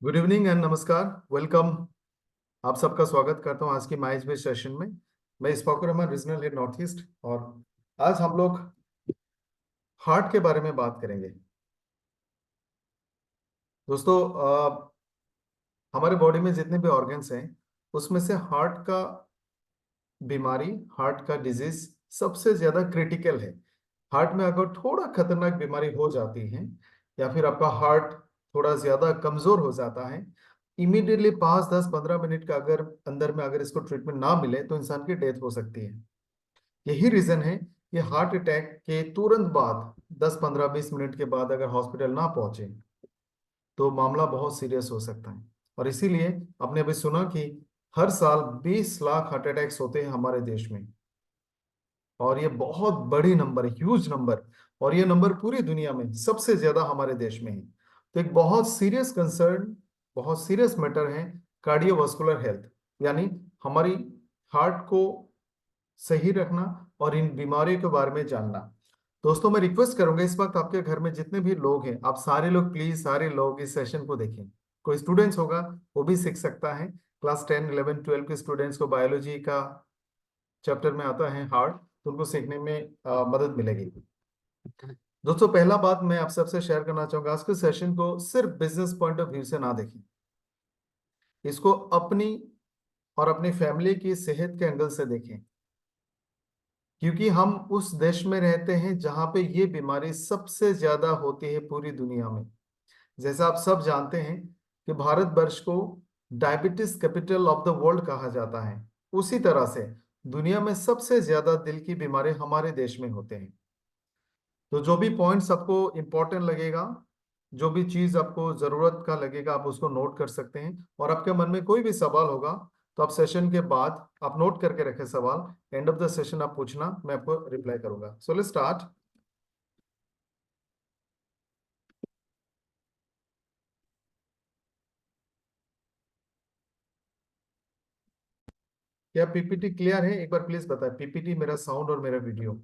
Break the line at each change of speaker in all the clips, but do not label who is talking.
Good evening and नमस्कार। Welcome. आप सबका स्वागत करता हूं आज की माइज बेस सेशन में। मैं Isfaqur Rahman, regional head north east, और आज हम लोग हार्ट के बारे में बात करेंगे। दोस्तों, हमारे बॉडी में जितने भी ऑर्गन्स हैं उसमें से हार्ट का बीमारी, हार्ट का डिजीज सबसे ज्यादा क्रिटिकल है। हार्ट में अगर थोड़ा खतरनाक बीमारी हो जाती है या फिर आपका हार्ट थोड़ा ज्यादा कमजोर हो जाता है, इमीडिएटली 5, 10, 15 मिनट का अगर अंदर में अगर इसको ट्रीटमेंट ना मिले तो इंसान की डेथ हो सकती है। यही रीजन है कि हार्ट अटैक के तुरंत बाद 10, 15, 20 मिनट के बाद अगर हॉस्पिटल ना पहुंचे तो मामला बहुत सीरियस हो सकता है। और इसीलिए आपने अभी सुना कि हर साल 20 लाख हार्ट अटैक्स होते हैं हमारे देश में, और ये बहुत बड़ी नंबर है, ह्यूज नंबर। और ये नंबर पूरी दुनिया में सबसे ज्यादा हमारे देश में है। तो एक बहुत सीरियस कंसर्न, बहुत सीरियस मैटर है कार्डियोवास्कुलर हेल्थ, यानी हमारी हार्ट को सही रखना और इन बीमारियों के बारे में जानना। दोस्तों, मैं रिक्वेस्ट करूंगा इस वक्त आपके घर में जितने भी लोग हैं, आप सारे लोग प्लीज, सारे लोग इस सेशन को देखें। कोई स्टूडेंट्स होगा वो भी सीख सकता है। क्लास 10, 11, 12 के स्टूडेंट्स को बायोलॉजी का चैप्टर में आता है हार्ट, तो उनको सीखने में मदद मिलेगी। दोस्तों, पहला बात मैं आप सबसे शेयर करना चाहूंगा, आज के सेशन को सिर्फ बिजनेस पॉइंट ऑफ व्यू से ना देखें, इसको अपनी और अपनी फैमिली की सेहत के एंगल से देखें। क्योंकि हम उस देश में रहते हैं जहां पे ये बीमारी सबसे ज्यादा होती है पूरी दुनिया में। जैसा आप सब जानते हैं कि भारत वर्ष को diabetes capital of the world कहा जाता है, उसी तरह से दुनिया में सबसे ज्यादा दिल की बीमारी हमारे देश में होते हैं। तो जो भी पॉइंट्स आपको इंपॉर्टेंट लगेगा, जो भी चीज आपको जरूरत का लगेगा, आप उसको नोट कर सकते हैं। और आपके मन में कोई भी सवाल होगा तो आप सेशन के बाद आप नोट करके रखें सवाल, एंड ऑफ द सेशन आप पूछना, मैं आपको रिप्लाई करूंगा। So let's start. क्या पीपीटी क्लियर है? एक बार प्लीज बताएं, पीपीटी मेरा साउंड और मेरा वीडियो।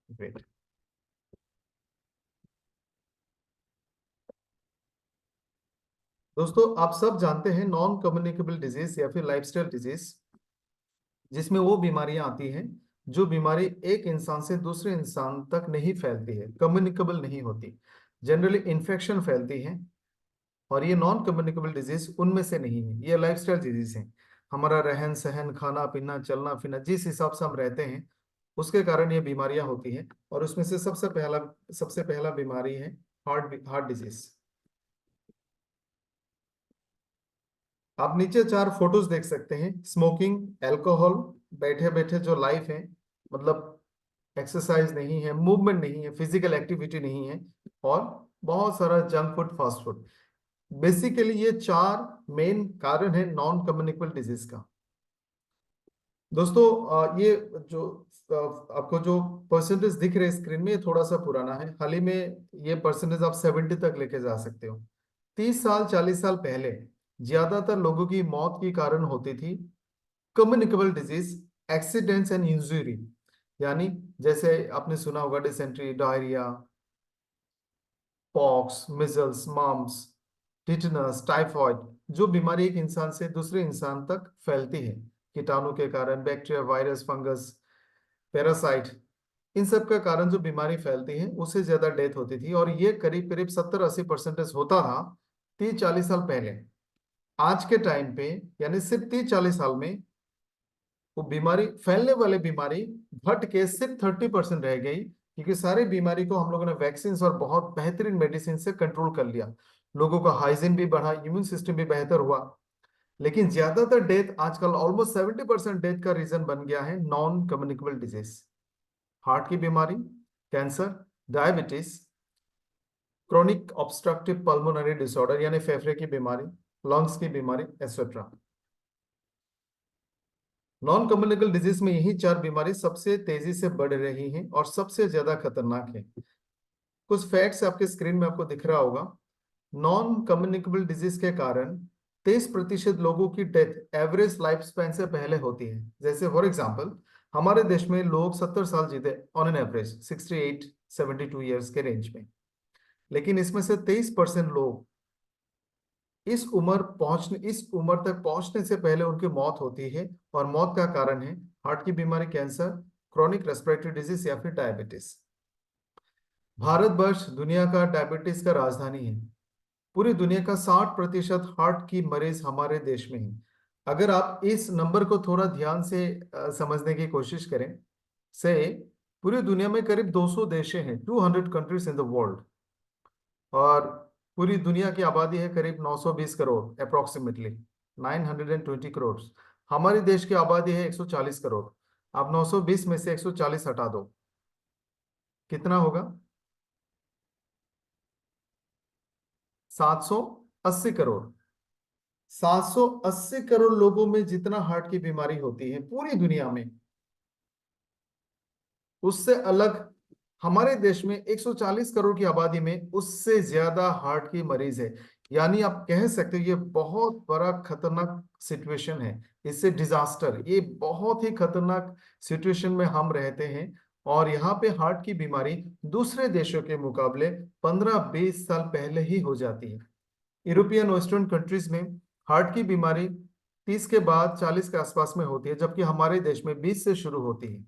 ग्रेट। दोस्तों, आप सब जानते हैं नॉन कम्युनिकेबल डिजीज या फिर लाइफस्टाइल डिजीज, जिसमें वो बीमारियां आती हैं जो बीमारी एक इंसान से दूसरे इंसान तक नहीं फैलती है, कम्युनिकेबल नहीं होती, जनरली इन्फेक्शन फैलती है। और ये नॉन कम्युनिकेबल डिजीज उनमें से नहीं है, ये लाइफस्टाइल डिजीज है। हमारा रहन सहन, खाना पीना, चलना फिरना, जिस हिसाब से हम रहते हैं उसके कारण ये बीमारियां होती हैं। और उसमें से सबसे पहला बीमारी है हार्ट हार्ट डिजीज। आप नीचे 4 फोटोज देख सकते हैं। स्मोकिंग, अल्कोहल, बैठे बैठे जो लाइफ है, मतलब एक्सरसाइज नहीं है, मूवमेंट नहीं है, फिजिकल एक्टिविटी नहीं है, और बहुत सारा junk food, fast food. Basically ये 4 मेन कारण है नॉन कम्युनिकेबल डिजीज का। दोस्तों, ये जो आपको जो परसेंटेज दिख रहे हैं स्क्रीन में, ये थोड़ा सा पुराना है। हाल ही में ये परसेंटेज आप 70 तक लेके जा सकते हो। 30 साल 40 साल पहले ज्यादातर लोगों की मौत की कारण होती थी communicable disease, accidents and injury. यानी जैसे आपने सुना होगा dysentery, diarrhoea, pox, measles, mumps, tetanus, typhoid, जो बीमारी एक इंसान से दूसरे इंसान तक फैलती है कीटाणु के कारण, बैक्टीरिया, वायरस, फंगस, पैरासाइट, इन सब के कारण जो बीमारी फैलती है उससे ज्यादा डेथ होती थी। और ये करीब करीब 70-80% होता था 30-40 साल पहले। आज के टाइम पे यानी सिर्फ 30-40 साल में वो बीमारी, फैलने वाली बीमारी घट के सिर्फ 30% रह गई, क्योंकि सारी बीमारी को हम लोगों ने वैक्सीन और बहुत बेहतरीन मेडिसिन से कंट्रोल कर लिया। लोगों का हाइजीन भी बढ़ा, इम्यून सिस्टम भी बेहतर हुआ। लेकिन ज्यादातर डेथ आजकल, ऑलमोस्ट 70% डेथ का रीजन बन गया है नॉन कम्युनिकेबल डिजीज। हार्ट की बीमारी, cancer, diabetes, chronic obstructive pulmonary disorder यानी फेफड़े की बीमारी, लंग्स की बीमारी, एक्सेट्रा। नॉन कम्युनिकेबल डिजीज में यही 4 बीमारी सबसे तेजी से बढ़ रही हैं और सबसे ज्यादा खतरनाक है। कुछ फैक्ट्स आपके स्क्रीन में आपको दिख रहा होगा। नॉन कम्युनिकेबल डिजीज के कारण 23% लोगों की डेथ एवरेज लाइफ स्पैन से पहले होती है। जैसे फॉर एग्जांपल, हमारे देश में लोग 70 साल जीते ऑन एन एवरेज, 68, 72 ईयर्स के रेंज में। लेकिन इसमें से 23% लोग इस उम्र तक पहुंचने से पहले उनकी मौत होती है, और मौत का कारण है हार्ट की बीमारी, कैंसर, क्रोनिक रेस्पिरेटरी डिजीज या फिर डायबिटीज। भारतवर्ष दुनिया का डायबिटीज का राजधानी है। पूरी दुनिया का 60% हार्ट की मरीज हमारे देश में है। अगर आप इस नंबर को थोड़ा ध्यान से समझने की कोशिश करें, से पूरी दुनिया में करीब 200 देश हैं, 200 कंट्रीज इन द वर्ल्ड, और पूरी दुनिया की आबादी है करीब 920 करोड़, अप्रोक्सीमेटली 920 करोड़। हमारे देश की आबादी है 140 करोड़। आप 920 में से 140 हटा दो, कितना होगा? 780 करोड़। 780 करोड़ लोगों में जितना हार्ट की बीमारी होती है पूरी दुनिया में, उससे अलग हमारे देश में 140 करोड़ की आबादी में उससे ज्यादा हार्ट की मरीज है। यानी आप कह सकते हो ये बहुत बड़ा खतरनाक सिचुएशन है। इससे डिजास्टर, ये बहुत ही खतरनाक सिचुएशन में हम रहते हैं। और यहाँ पे हार्ट की बीमारी दूसरे देशों के मुकाबले 15-20 साल पहले ही हो जाती है। यूरोपियन वेस्टर्न कंट्रीज में हार्ट की बीमारी 30 के बाद 40 के आसपास में होती है, जबकि हमारे देश में 20 से शुरू होती है।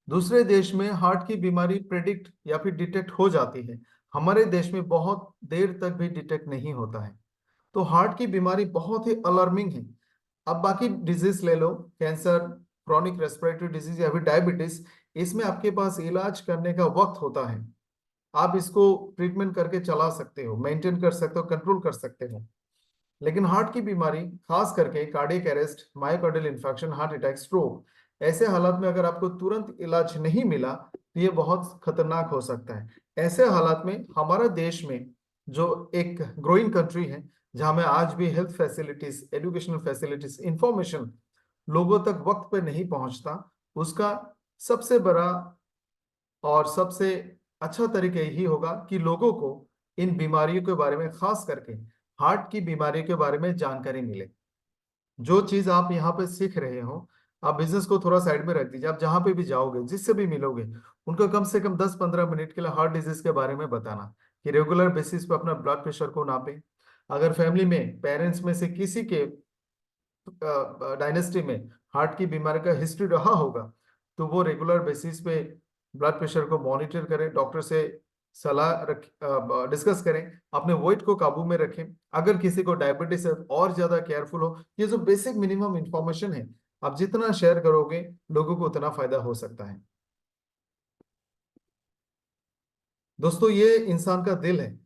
दूसरे देश में हार्ट की बीमारी प्रेडिक्ट या फिर डिटेक्ट हो जाती है, हमारे देश में बहुत देर तक भी डिटेक्ट नहीं होता है। तो हार्ट की बीमारी बहुत ही अलार्मिंग है। अब बाकी डिजीज ले लो, कैंसर, क्रोनिक रेस्पिरेटरी डिजीज या फिर डायबिटीज, इसमें आपके पास इलाज करने का वक्त होता है। आप इसको ट्रीटमेंट करके चला सकते हो, मेंटेन कर सकते हो, कंट्रोल कर सकते हो। लेकिन हार्ट की बीमारी, खास करके cardiac arrest, myocardial infection, heart attack, stroke, ऐसे हालात में अगर आपको तुरंत इलाज नहीं मिला तो ये बहुत खतरनाक हो सकता है। ऐसे हालात में हमारा देश में जो एक ग्रोइंग कंट्री है, जहां में आज भी health facilities, educational facilities, information लोगों तक वक्त पे नहीं पहुंचता, उसका सबसे बड़ा और सबसे अच्छा तरीका यही होगा कि लोगों को इन बीमारियों के बारे में, खास करके हार्ट की बीमारी के बारे में जानकारी मिले। जो चीज आप यहाँ पे सीख रहे हो, आप बिजनेस को थोड़ा साइड में रख दीजिए। आप जहां पे भी जाओगे, जिससे भी मिलोगे, उनको कम से कम 10-15 मिनट के लिए हार्ट डिजीज के बारे में बताना, कि रेगुलर बेसिस पे अपना ब्लड प्रेशर को नापे। अगर फैमिली में पेरेंट्स में से किसी के डायनेस्टी में हार्ट की बीमारी का हिस्ट्री रहा होगा, तो वो रेगुलर बेसिस पे ब्लड प्रेशर को मॉनिटर करें, डॉक्टर से सलाह डिस्कस करें, अपने वेट को काबू में रखें। अगर किसी को डायबिटीज है और ज्यादा केयरफुल हो। ये जो बेसिक मिनिमम इंफॉर्मेशन है, आप जितना शेयर करोगे लोगों को उतना फायदा हो सकता है। दोस्तों, ये इंसान का दिल है,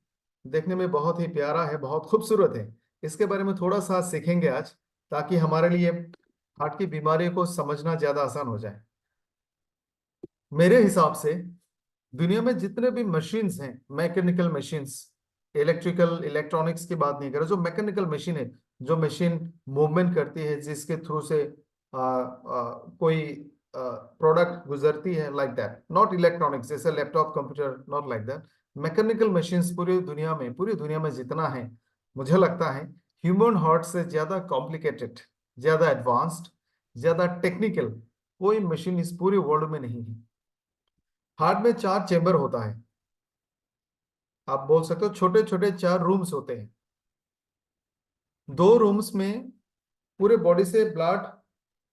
देखने में बहुत ही प्यारा है, बहुत खूबसूरत है। इसके बारे में थोड़ा सा सीखेंगे आज, ताकि हमारे लिए हार्ट की बीमारी को समझना ज्यादा आसान हो जाए। मेरे हिसाब से दुनिया में जितने भी मशीन्स हैं, मैकेनिकल मशीन्स, इलेक्ट्रिकल इलेक्ट्रॉनिक्स की बात नहीं कर रहा, जो मैकेनिकल मशीन है, जो मशीन मूवमेंट करती है, जिसके थ्रू से कोई प्रोडक्ट गुजरती है, लाइक दैट, नॉट इलेक्ट्रॉनिक्स जैसे laptop, computer, not like that. Mechanical machines पूरी दुनिया में जितना है, मुझे लगता है ह्यूमन हार्ट से ज्यादा कॉम्प्लिकेटेड, ज्यादा एडवांस्ड, ज्यादा टेक्निकल कोई मशीन इस पूरे वर्ल्ड में नहीं है। हार्ट में 4 चेंबर होता है। आप बोल सकते हो छोटे छोटे 4 रूम्स होते हैं। 2 रूम्स में पूरे बॉडी से ब्लड,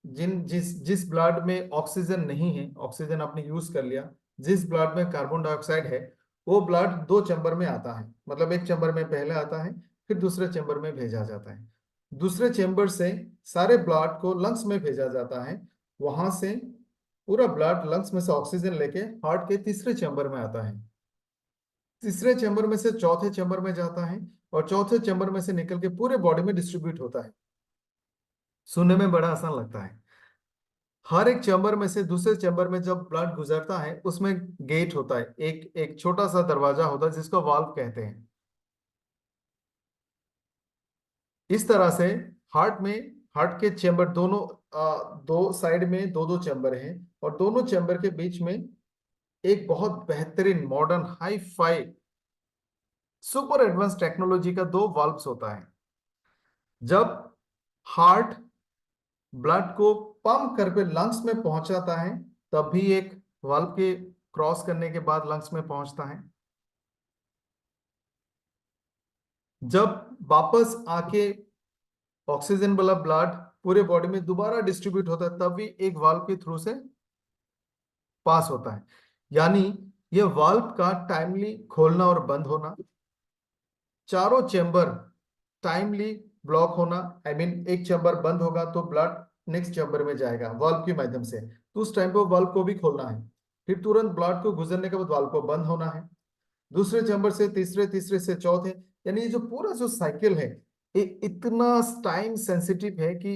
जिन जिस जिस ब्लड में ऑक्सीजन नहीं है, ऑक्सीजन आपने यूज कर लिया, जिस ब्लड में कार्बन डाइऑक्साइड है, वो ब्लड 2 चैम्बर में आता है। मतलब एक चैम्बर में पहले आता है, फिर दूसरे चैम्बर में भेजा जाता है। दूसरे चैम्बर से सारे ब्लड को लंग्स में भेजा जाता है। वहां से पूरा ब्लड लंग्स में से ऑक्सीजन लेके हार्ट के तीसरे चैम्बर में आता है। तीसरे चैम्बर में से चौथे चैम्बर में जाता है, और चौथे चैम्बर में से निकल के पूरे बॉडी में डिस्ट्रीब्यूट होता है। सुनने में बड़ा आसान लगता है। हर एक चैम्बर में से दूसरे चैम्बर में जब ब्लड गुजरता है, उसमें गेट होता है, एक एक छोटा सा दरवाजा होता है, जिसको वाल्व कहते हैं। इस तरह से हार्ट में, हार्ट के चैम्बर दोनों, दो साइड में दो दो चैम्बर हैं, और दोनों चैम्बर के बीच में एक बहुत बेहतरीन modern hi fi super advance technology का 2 वाल्व्स होता है। जब हार्ट ब्लड को पंप करके लंग्स में पहुंचाता है, तब भी एक वाल्व के क्रॉस करने के बाद लंग्स में पहुंचता है। जब वापस आके ऑक्सीजन वाला ब्लड पूरे बॉडी में दोबारा डिस्ट्रीब्यूट होता है, तब भी एक वाल्व के थ्रू से पास होता है। यानी ये वाल्व का टाइमली खोलना और बंद होना, चारों चेंबर टाइमली ब्लॉक होना, आई मीन एक चेंबर बंद होगा तो ब्लड नेक्स्ट चेंबर में जाएगा वाल्व के माध्यम से, तो उस टाइम पे वाल्व को भी खोलना है। फिर तुरंत ब्लड को गुजरने के बाद वाल्व को बंद होना है, दूसरे चैम्बर से तीसरे, तीसरे से चौथे। यानी ये जो पूरा जो साइकिल है, ये इतना टाइम सेंसिटिव है कि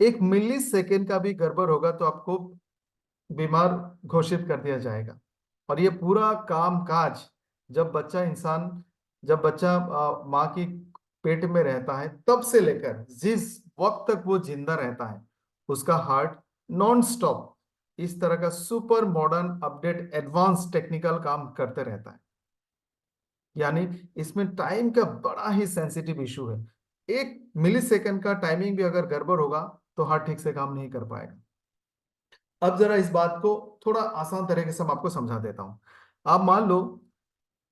एक मिली सेकेंड का भी गड़बड़ होगा तो आपको बीमार घोषित कर दिया जाएगा। और ये पूरा काम काज जब बच्चा इंसान, जब बच्चा माँ की पेट में रहता है तब से लेकर जिस वक्त तक वो जिंदा रहता है, उसका हार्ट नॉन स्टॉप इस तरह का super modern update advance technical काम करते रहता है। यानी इसमें टाइम का बड़ा ही सेंसिटिव इशू है। एक मिली सेकेंड का टाइमिंग भी अगर गड़बड़ होगा तो हार्ट ठीक से काम नहीं कर पाएगा। अब जरा इस बात को थोड़ा आसान तरीके से मैं आपको समझा देता हूं। आप मान लो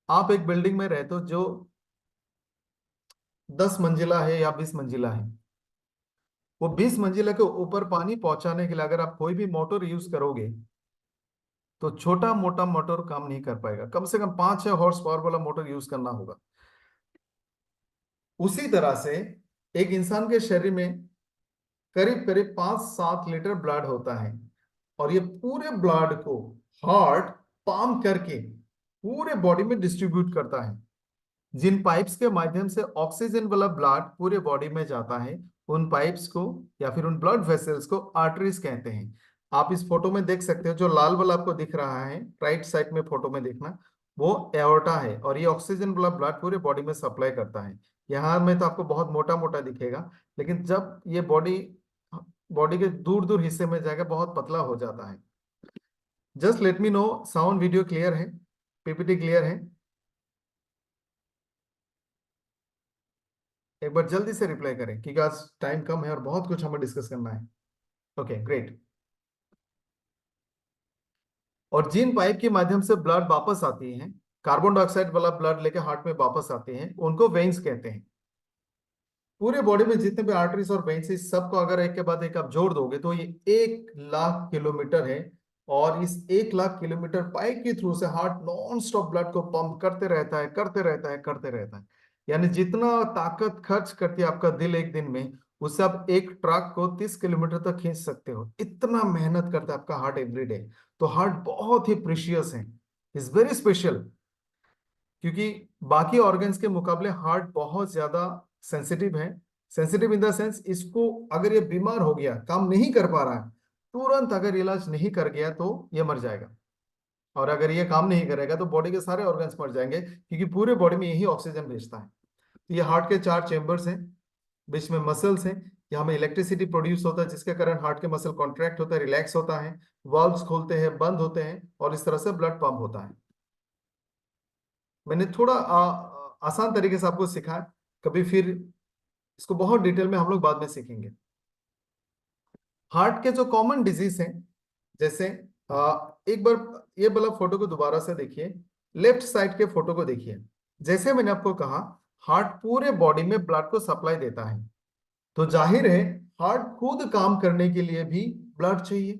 आप एक बिल्डिंग में रहते हो जो 10 मंजिला है या 20 मंजिला है। वो 20 मंजिला के ऊपर पानी पहुंचाने के लिए अगर आप कोई भी मोटर यूज करोगे तो छोटा मोटा मोटर काम नहीं कर पाएगा, कम से कम 5-6 हॉर्स पावर वाला मोटर यूज करना होगा। उसी तरह से एक इंसान के शरीर में करीब करीब 5-7 लीटर ब्लड होता है, और ये पूरे ब्लड को हार्ट पंप करके पूरे बॉडी में डिस्ट्रीब्यूट करता है। जिन पाइप्स के माध्यम से ऑक्सीजन वाला ब्लड पूरे बॉडी में जाता है, उन पाइप्स को या फिर उन ब्लड वेसल्स को आर्टरीज कहते हैं। आप इस फोटो में देख सकते हो, जो लाल वाला आपको दिख रहा है राइट साइड में फोटो में देखना, वो एओर्टा है, और ये ऑक्सीजन वाला ब्लड पूरे बॉडी में सप्लाई करता है। यहाँ में तो आपको बहुत मोटा मोटा दिखेगा, लेकिन जब ये बॉडी बॉडी के दूर दूर हिस्से में जाकर बहुत पतला हो जाता है। Just let me know, sound video clear है, पीपीटी क्लियर है? एक बार जल्दी से रिप्लाई करें क्योंकि आज टाइम कम है और बहुत कुछ हमें डिस्कस करना है। Okay great. और जिन पाइप के माध्यम से ब्लड वापस आती है, कार्बन डाइऑक्साइड वाला ब्लड लेके हार्ट में वापस आते हैं, उनको वेन्स कहते हैं। पूरे बॉडी में जितने भी आर्टरीज और वेन्स है, सबको अगर एक के बाद एक आप जोड़ दोगे तो ये 1 लाख किलोमीटर है। और इस 1 लाख किलोमीटर पाइप के थ्रू से हार्ट नॉन स्टॉप ब्लड को पंप करते रहता है, करते रहता है, करते रहता है। यानी जितना ताकत खर्च करती है आपका दिल एक दिन में, उससे आप एक ट्रक को 30 किलोमीटर तक खींच सकते हो। इतना मेहनत करता है आपका हार्ट एवरी डे। तो हार्ट बहुत ही प्रीशियस है, इज वेरी स्पेशल। क्योंकि बाकी ऑर्गन्स के मुकाबले हार्ट बहुत ज्यादा सेंसिटिव है। सेंसिटिव इन द सेंस, इसको अगर ये बीमार हो गया, काम नहीं कर पा रहा है, तुरंत अगर इलाज नहीं कर गया तो ये मर जाएगा। और अगर ये काम नहीं करेगा तो बॉडी के सारे ऑर्गन्स मर जाएंगे, क्योंकि पूरे बॉडी में यही ऑक्सीजन भेजता है। तो ये हार्ट के 4 चेंबर्स हैं, बीच में मसल्स हैं, यहाँ में इलेक्ट्रिसिटी प्रोड्यूस होता है जिसके कारण हार्ट के मसल कॉन्ट्रैक्ट होता है, रिलैक्स होता है, वाल्व्स खुलते हैं, बंद होते हैं, और इस तरह से ब्लड पंप होता है। मैंने थोड़ा आसान तरीके से आपको सिखाया, कभी फिर इसको बहुत डिटेल में हम लोग बाद में सीखेंगे। हार्ट के जो कॉमन डिजीज हैं, जैसे एक बार ये वाला फोटो को दोबारा से देखिए, लेफ्ट साइड के फोटो को देखिए। जैसे मैंने आपको कहा, हार्ट पूरे बॉडी में ब्लड को सप्लाई देता है, तो जाहिर है हार्ट खुद काम करने के लिए भी ब्लड चाहिए।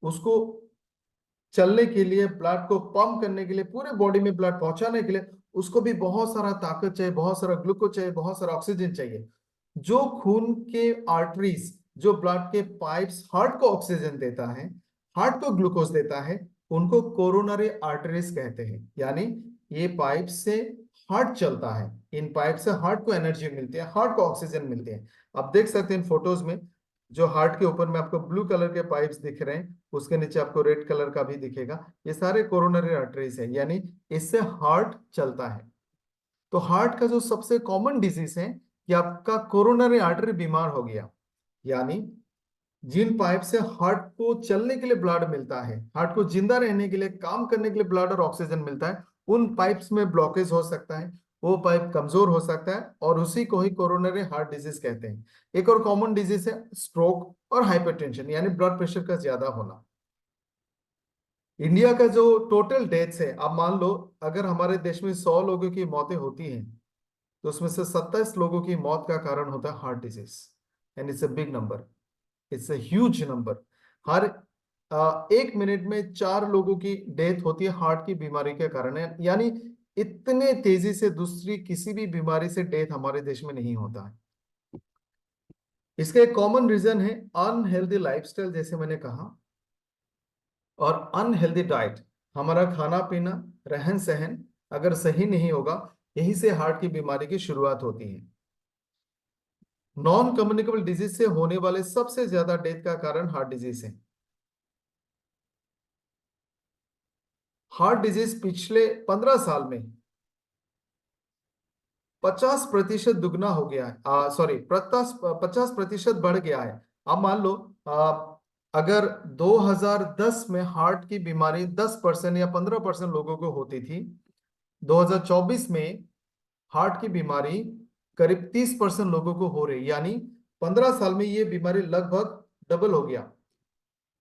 उसको चलने के लिए, ब्लड को पंप करने के लिए, पूरे बॉडी में ब्लड पहुंचाने के लिए उसको भी बहुत सारा ताकत चाहिए, बहुत सारा ग्लूकोज चाहिए, बहुत सारा ऑक्सीजन चाहिए। जो खून के आर्टरीज, जो ब्लड के पाइप्स हार्ट को ऑक्सीजन देता है, हार्ट को ग्लूकोज देता है, उनको कोरोनरी आर्टरीज कहते हैं। यानी ये पाइप से हार्ट चलता है, इन पाइप से हार्ट को एनर्जी मिलती है, हार्ट को ऑक्सीजन मिलती है। आप देख सकते हैं इन फोटोज में, जो हार्ट के ऊपर में आपको ब्लू कलर के पाइप्स दिख रहे हैं, उसके नीचे आपको रेड कलर का भी दिखेगा, ये सारे कोरोनरी आर्टरीज हैं, यानी इससे हार्ट चलता है। तो हार्ट का जो सबसे कॉमन डिजीज है कि आपका कोरोनरी आर्टरी बीमार हो गया। यानी जिन पाइप से हार्ट को चलने के लिए ब्लड मिलता है, हार्ट को जिंदा रहने के लिए, काम करने के लिए ब्लड और ऑक्सीजन मिलता है, उन पाइप्स में ब्लॉकेज हो सकता है, वो पाइप कमजोर हो सकता है, और उसी को ही कोरोनरी हार्ट डिजीज कहते हैं। एक और कॉमन डिजीज है स्ट्रोक और हाइपरटेंशन, यानी ब्लड प्रेशर का ज्यादा होना। इंडिया का जो टोटल डेथ्स है, आप मान लो अगर हमारे देश में 100 लोगों की मौतें होती हैं, तो उसमें से 27 लोगों की मौत का कारण होता है heart disease. And it's a big number, it's a huge number. Her 1 minute में 4 लोगों की डेथ होती है हार्ट की बीमारी के कारण है। यानी इतने तेजी से दूसरी किसी भी बीमारी से डेथ हमारे देश में नहीं होता है। इसका एक कॉमन रीजन है अनहेल्दी लाइफस्टाइल, जैसे मैंने कहा, और अनहेल्दी डाइट। हमारा खाना पीना, रहन सहन अगर सही नहीं होगा, यही से हार्ट की बीमारी की शुरुआत होती है। नॉन कम्युनिकेबल डिजीज से होने वाले सबसे ज्यादा डेथ का कारण हार्ट डिजीज है। हार्ट डिजीज पिछले 15 साल में 50% दुगना हो गया है, सॉरी 50% बढ़ गया है। अब मान लो अगर 2010 में हार्ट की बीमारी 10% या 15% लोगों को होती थी, 2024 में हार्ट की बीमारी करीब 30% लोगों को हो रही, यानी 15 साल में ये बीमारी लगभग डबल हो गया,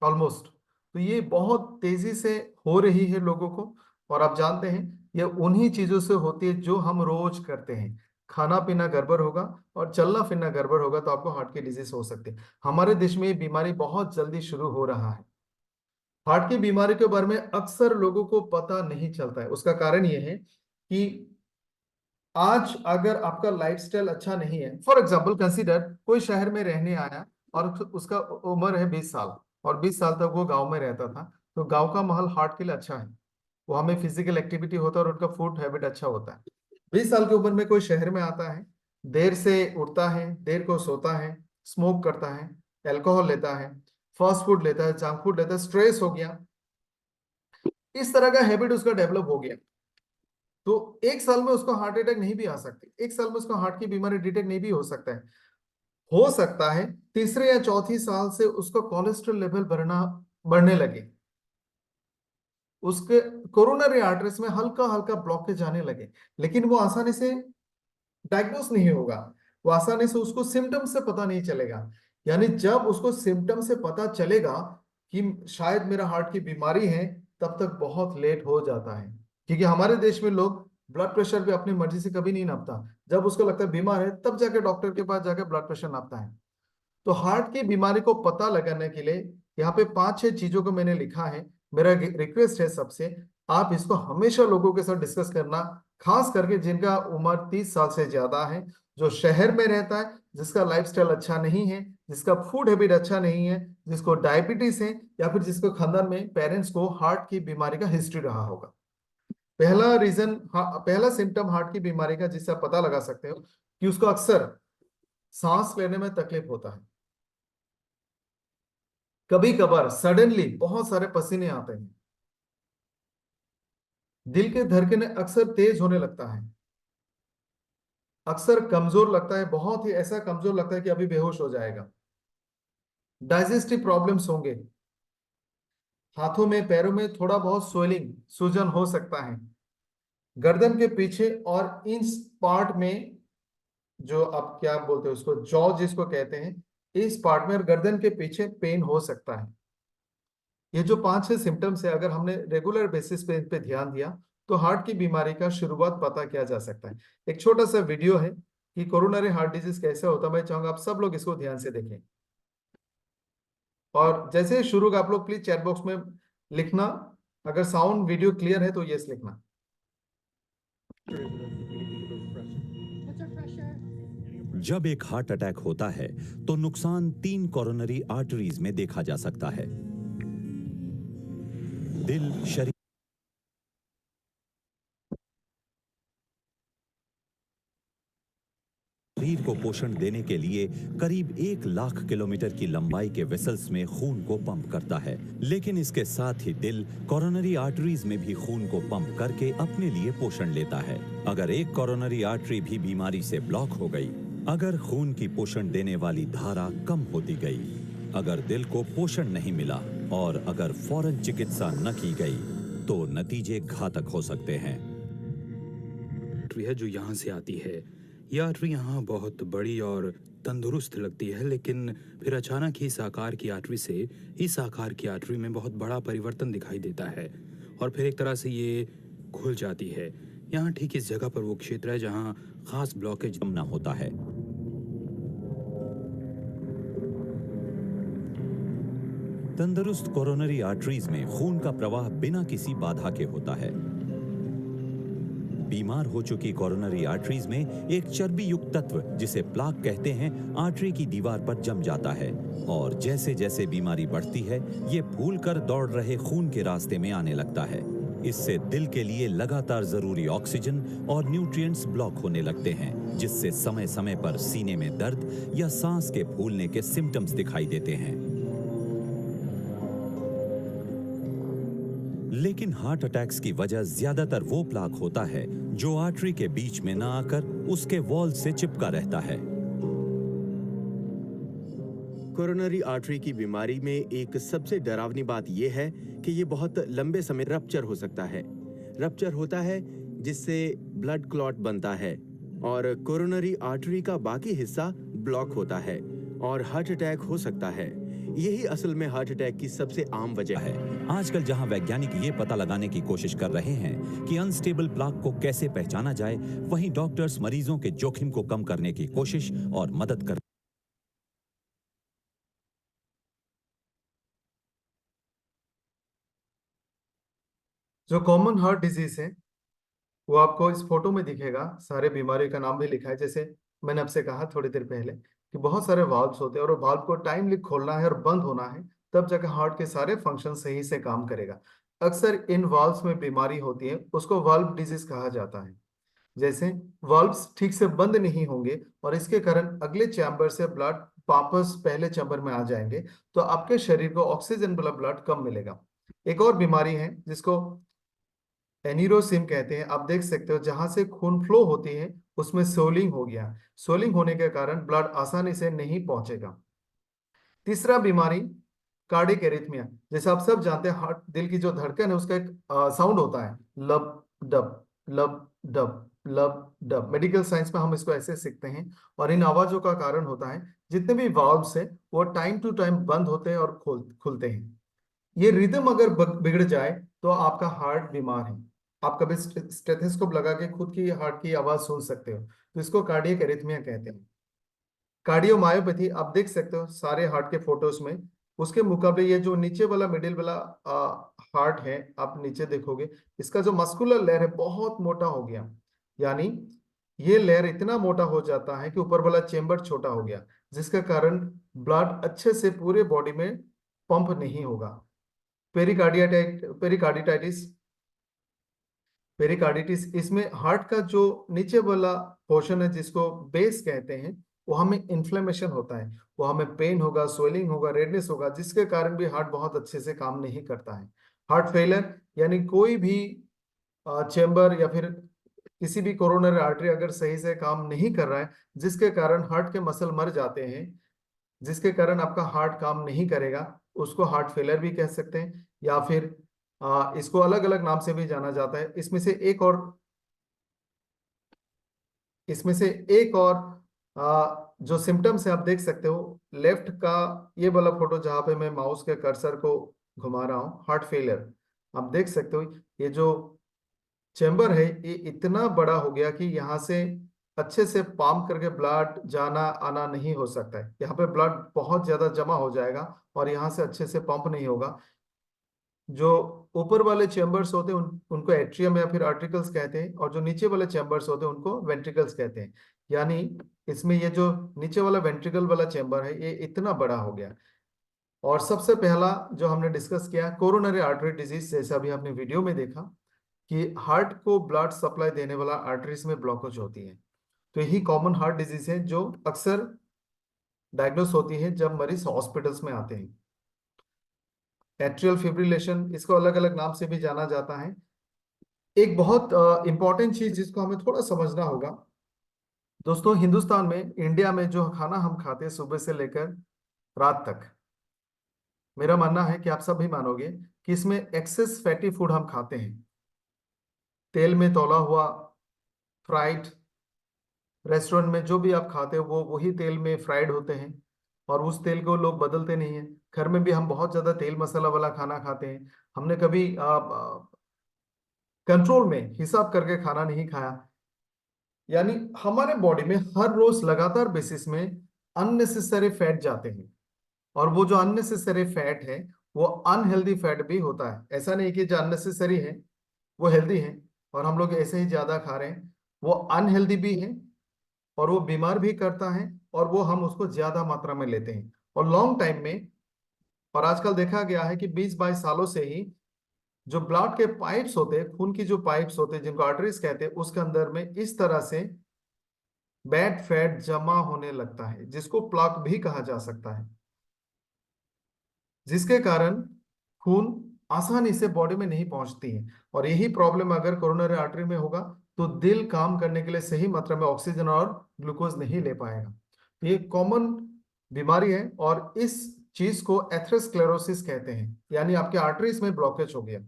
ऑलमोस्ट। तो ये बहुत तेजी से हो रही है लोगों को। और आप जानते हैं ये उन्हीं चीजों से होती है जो हम रोज करते हैं। खाना पीना गड़बड़ होगा और चलना फिरना गड़बड़ होगा तो आपको हार्ट की डिजीज हो सकती है। हमारे देश में ये बीमारी बहुत जल्दी शुरू हो रहा है। हार्ट की बीमारी के बारे में अक्सर लोगों को पता नहीं चलता है। उसका कारण ये है कि आज अगर आपका लाइफस्टाइल अच्छा नहीं है, फॉर एग्जाम्पल कंसीडर कोई शहर में रहने आया और उसका उम्र है 20 साल, और 20 साल तक वो गांव में रहता था, तो गांव का माहौल हार्ट के लिए अच्छा है। वहां में फिजिकल एक्टिविटी होता है और उनका फूड हैबिट अच्छा होता है। 20 साल की उम्र में कोई शहर में आता है, देर से उठता है, देर को सोता है, स्मोक करता है, एल्कोहल लेता है, फास्ट फूड लेता है, जंक फूड लेता है, स्ट्रेस हो गया, इस तरह का हैबिट उसका डेवलप हो गया, तो 1 साल में उसको हार्ट अटैक नहीं भी आ सकती, 1 साल में उसको हार्ट की बीमारी डिटेक्ट नहीं भी हो सकता है। हो सकता है तीसरे या चौथी साल से उसका कोलेस्ट्रॉल लेवल बढ़ने लगे, उसके कोरोनरी आर्टरीज में हल्का हल्का ब्लॉकेज आने लगे, लेकिन वो आसानी से डायग्नोस नहीं होगा, वो आसानी से उसको सिम्टम से पता नहीं चलेगा। यानी जब उसको सिम्टम से पता चलेगा कि शायद मेरा हार्ट की बीमारी है, तब तक बहुत लेट हो जाता है। क्योंकि हमारे देश में लोग ब्लड प्रेशर भी अपनी मर्जी से कभी नहीं नापता, जब उसको लगता है बीमार है तब जाके डॉक्टर के पास जाके ब्लड प्रेशर नापता है। तो हार्ट की बीमारी को पता लगाने के लिए यहाँ पे 5-6 चीजों को मैंने लिखा है। मेरा रिक्वेस्ट है सबसे, आप इसको हमेशा लोगों के साथ डिस्कस करना, खास करके जिनका उम्र 30 साल से ज्यादा है, जो शहर में रहता है, जिसका लाइफस्टाइल अच्छा नहीं है, जिसका फूड हैबिट अच्छा नहीं है, जिसको डायबिटीज है, या फिर जिसको खानदान में पेरेंट्स को हार्ट की बीमारी का हिस्ट्री रहा होगा। पहला रीजन, पहला सिम्टम हार्ट की बीमारी का जिससे आप पता लगा सकते हो कि उसको अक्सर सांस लेने में तकलीफ होता है, कभी कभार सडनली बहुत सारे पसीने आते हैं, दिल के धड़कन अक्सर तेज होने लगता है, अक्सर कमजोर लगता है, बहुत ही ऐसा कमजोर लगता है कि अभी बेहोश हो जाएगा, डाइजेस्टिव प्रॉब्लम्स होंगे, हाथों में पैरों में थोड़ा बहुत स्वेलिंग सूजन हो सकता है, गर्दन के पीछे और इंच पार्ट में, जो आप क्या बोलते हैं उसको, जॉ जिसको कहते हैं, इस पार्ट में और गर्दन के पीछे पेन हो सकता है। ये जो 5-6 सिम्टम्स है, अगर हमने रेगुलर बेसिस पे इन पे ध्यान दिया तो हार्ट की बीमारी का शुरुआत पता किया जा सकता है। एक छोटा सा वीडियो है कि कोरोनरी हार्ट डिजीज कैसे होता है, मैं चाहूंगा आप सब लोग इसको ध्यान से देखें। और जैसे ही शुरू आप लोग प्लीज चैट बॉक्स में लिखना, अगर साउंड वीडियो क्लियर है तो यस लिखना।
जब एक हार्ट अटैक होता है तो नुकसान 3 कोरोनरी आर्टरीज में देखा जा सकता है। दिल, शरीर को पोषण देने के लिए करीब 1 लाख किलोमीटर की लंबाई के वेसल्स में खून को पंप करता है, लेकिन इसके साथ ही दिल कोरोनरी आर्टरीज में भी खून को पंप करके अपने लिए पोषण लेता है। अगर एक कोरोनरी आर्टरी भी बीमारी से ब्लॉक हो गई, अगर खून की पोषण देने वाली धारा कम होती गई, अगर दिल को पोषण नहीं मिला और अगर फौरन चिकित्सा न की गई तो नतीजे घातक हो सकते हैं।
आर्टरी है जो यहाँ से आती है, यह आर्टरी यहाँ बहुत बड़ी और तंदुरुस्त लगती है, लेकिन फिर अचानक ही इस आकार की आर्टरी से इस आकार की आर्टरी में बहुत बड़ा परिवर्तन दिखाई देता है और फिर एक तरह से ये खुल जाती है। यहाँ ठीक इस जगह पर वो क्षेत्र है जहाँ खास ब्लॉकेज
जमना होता है। तंदुरुस्त कोरोनरी आर्टरीज में खून का प्रवाह बिना किसी बाधा के होता है। बीमार हो चुकी कोरोनरी आर्टरीज में एक चर्बी युक्त तत्व जिसे प्लाक कहते हैं आर्टरी की दीवार पर जम जाता है और जैसे जैसे बीमारी बढ़ती है ये फूलकर दौड़ रहे खून के रास्ते में आने लगता है। इससे दिल के लिए लगातार जरूरी ऑक्सीजन और न्यूट्रिएंट्स ब्लॉक होने लगते हैं, जिससे समय समय पर सीने में दर्द या सांस के फूलने के सिम्टम्स दिखाई देते हैं। लेकिन हार्ट अटैक्स की वजह ज्यादातर वो प्लाक होता है जो आर्टरी के बीच में ना आकर उसके वॉल से चिपका रहता है।
कोरोनरी आर्टरी की बीमारी में एक सबसे डरावनी बात यह है कि ये बहुत लंबे समय रप्चर हो सकता है। रप्चर होता है जिससे ब्लड क्लॉट बनता है और कोरोनरी आर्टरी का बाकी हिस्सा ब्लॉक होता है और हार्ट अटैक हो सकता है। यही असल में हार्ट अटैक की सबसे आम वजह है।
आजकल जहां वैज्ञानिक ये पता लगाने की कोशिश कर रहे हैं कि अनस्टेबल प्लाक को कैसे पहचाना जाए, वहीं डॉक्टर्स मरीजों के जोखिम को कम करने की कोशिश और मदद कर
जो कॉमन हार्ट डिजीज है वो आपको इस फोटो में दिखेगा। सारे बीमारी का नाम भी लिखा है। जैसे मैंने आपसे कहा थोड़ी देर पहले कि बहुत सारे वाल्व्स होते हैं और वाल्व को टाइमली खोलना है और बंद होना है, तब जाकर हार्ट के सारे फंक्शन सही से काम करेगा। अक्सर इन वाल्व्स में बीमारी होती है, उसको वाल्व डिजीज कहा जाता है। जैसे वाल्व्स ठीक से बंद नहीं होंगे और इसके कारण अगले चैम्बर से ब्लड वापस पहले चैम्बर में आ जाएंगे, तो आपके शरीर को ऑक्सीजन वाला ब्लड कम मिलेगा। एक और बीमारी है जिसको एनीरोसिम कहते हैं। आप देख सकते हो जहां से खून फ्लो होती है उसमें सोलिंग हो गया। सोलिंग होने के कारण ब्लड आसानी से नहीं पहुंचेगा। तीसरा बीमारी कार्डियक एरिथमिया। जैसे आप सब जानते हैं हार्ट, दिल की जो धड़कन है उसका एक साउंड होता है, लब डब लब डब लब डब। मेडिकल साइंस में हम इसको ऐसे सीखते हैं और इन आवाजों का कारण होता है जितने भी वाल्व्स है वो टाइम टू टाइम बंद होते हैं और खुलते हैं। ये रिदम अगर बिगड़ जाए तो आपका हार्ट बीमार है। आप कभी स्टेथोस्कोप लगा के खुद की हार्ट की आवाज सुन सकते हो, तो इसको कार्डियक एरिथमिया कहते हैं। कार्डियोमायोपैथी आप देख सकते हो सारे हार्ट के फोटोज में। उसके मुकाबले ये जो नीचे वाला मिडिल वाला हार्ट है, आप नीचे देखोगे इसका जो मस्कुलर लेयर है बहुत मोटा हो गया। यानी ये लेयर इतना मोटा हो जाता है कि ऊपर वाला चेम्बर छोटा हो गया, जिसके कारण ब्लड अच्छे से पूरे बॉडी में पंप नहीं होगा। पेरिकार्डिटाइटिस पेरिकार्डिटिस, इसमें हार्ट का जो नीचे वाला पोर्शन है जिसको बेस कहते हैं, वो हमें इन्फ्लेमेशन होता है, वो हमें पेन होगा, स्वेलिंग होगा, रेडनेस होगा, जिसके कारण भी हार्ट बहुत अच्छे से काम नहीं करता है। हार्ट फेलियर यानी कोई भी चेम्बर या फिर किसी भी कोरोनरी आर्टरी अगर सही से काम नहीं कर रहा है, जिसके कारण हार्ट के मसल मर जाते हैं, जिसके कारण आपका हार्ट काम नहीं करेगा, उसको हार्ट फेलियर भी कह सकते हैं या फिर इसको अलग अलग नाम से भी जाना जाता है। इसमें से एक और जो सिम्टम्स है आप देख सकते हो, लेफ्ट का ये वाला फोटो जहां पे मैं माउस के कर्सर को घुमा रहा हूँ, हार्ट फेलियर। आप देख सकते हो ये जो चेम्बर है ये इतना बड़ा हो गया कि यहाँ से अच्छे से पंप करके ब्लड जाना आना नहीं हो सकता है। यहाँ पे ब्लड बहुत ज्यादा जमा हो जाएगा और यहाँ से अच्छे से पंप नहीं होगा। जो ऊपर वाले चैम्बर्स होते हैं उनको एट्रियम या फिर आर्टिकल्स कहते हैं, और जो नीचे वाले चैम्बर्स होते हैं उनको वेंट्रिकल्स कहते हैं। यानी इसमें ये जो नीचे वाला वेंट्रिकल वाला चैम्बर है ये इतना बड़ा हो गया। और सबसे पहला जो हमने डिस्कस किया कोरोनरी आर्टरी डिजीज, जैसा अभी आपने वीडियो में देखा कि हार्ट को ब्लड सप्लाई देने वाला आर्टरीज में ब्लॉकेज होती है। तो यही कॉमन हार्ट डिजीज है जो अक्सर डायग्नोस होती है जब मरीज हॉस्पिटल्स में आते हैं। एट्रियल फिब्रिलेशन, इसको अलग अलग नाम से भी जाना जाता है। एक बहुत इंपॉर्टेंट चीज जिसको हमें थोड़ा समझना होगा दोस्तों, हिंदुस्तान में, इंडिया में जो खाना हम खाते हैं सुबह से लेकर रात तक, मेरा मानना है कि आप सब भी मानोगे कि इसमें एक्सेस फैटी फूड हम खाते हैं। तेल में तौला हुआ, फ्राइड, रेस्टोरेंट में जो भी आप खाते हो वो वही तेल में फ्राइड होते हैं, और उस तेल को लोग बदलते नहीं है। घर में भी हम बहुत ज्यादा तेल मसाला वाला खाना खाते हैं। हमने कभी कंट्रोल में हिसाब करके खाना नहीं खाया। यानी हमारे बॉडी में हर रोज लगातार बेसिस में अननेसेसरी फैट जाते हैं, और वो जो अननेसेसरी फैट है वो अनहेल्दी फैट भी होता है। ऐसा नहीं कि जो अननेसेसरी है वो हेल्दी है और हम लोग ऐसे ही ज्यादा खा रहे हैं, वो अनहेल्दी भी है और वो बीमार भी करता है, और वो हम उसको ज्यादा मात्रा में लेते हैं और लॉन्ग टाइम में। और आजकल देखा गया है कि 20-22 सालों से ही जो ब्लड के पाइप्स होते हैं, खून की जो पाइप्स होते हैं जिनको आर्टरीज कहते हैं, उसके अंदर में इस तरह से बैड फैट जमा होने लगता है जिसको प्लाक भी कहा जा सकता है, जिसके कारण खून आसानी से बॉडी में नहीं पहुंचती है। और यही प्रॉब्लम अगर कोरोनरी आर्टरी में होगा तो दिल काम करने के लिए सही मात्रा में ऑक्सीजन और ग्लूकोज नहीं ले पाएगा। तो ये कॉमन बीमारी है और इस चीज को एथेरोस्क्लेरोसिस कहते हैं, यानी आपके आर्टरीज में ब्लॉकेज हो गया।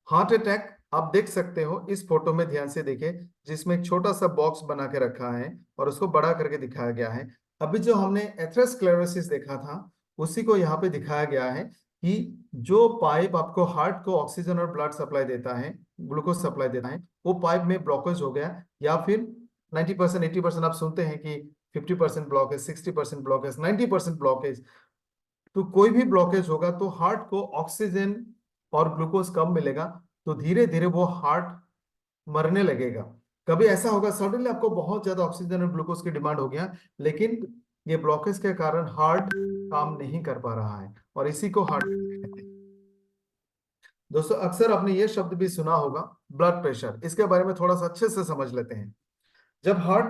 हार्ट अटैक आप देख सकते हो इस फोटो में, ध्यान से देखें, जिसमें एक छोटा सा बॉक्स बना के रखा है और उसको बड़ा करके दिखाया गया है। अभी जो हमने एथेरोस्क्लेरोसिस देखा था उसी को यहाँ पे दिखाया गया है कि जो पाइप आपको हार्ट को ऑक्सीजन और ब्लड सप्लाई देता है, ग्लूकोज सप्लाई देता है, वो पाइप में ब्लॉकेज हो गया, या फिर 90% 80% आप सुनते हैं कि 50% ब्लॉकेज, 60% ब्लॉकेज, 90% ब्लॉकेज। तो कोई भी ब्लॉकेज होगा तो हार्ट को ऑक्सीजन और ग्लूकोज कम मिलेगा, तो धीरे धीरे वो हार्ट मरने लगेगा। कभी ऐसा होगा सडनली आपको बहुत ज्यादा ऑक्सीजन और ग्लूकोज की डिमांड हो गया, लेकिन ये ब्लॉकेज के कारण हार्ट काम नहीं कर पा रहा है, और इसी को हार्ट कहते हैं। दोस्तों अक्सर आपने ये शब्द भी सुना होगा, ब्लड प्रेशर। इसके बारे में थोड़ा सा अच्छे से समझ लेते हैं। जब हार्ट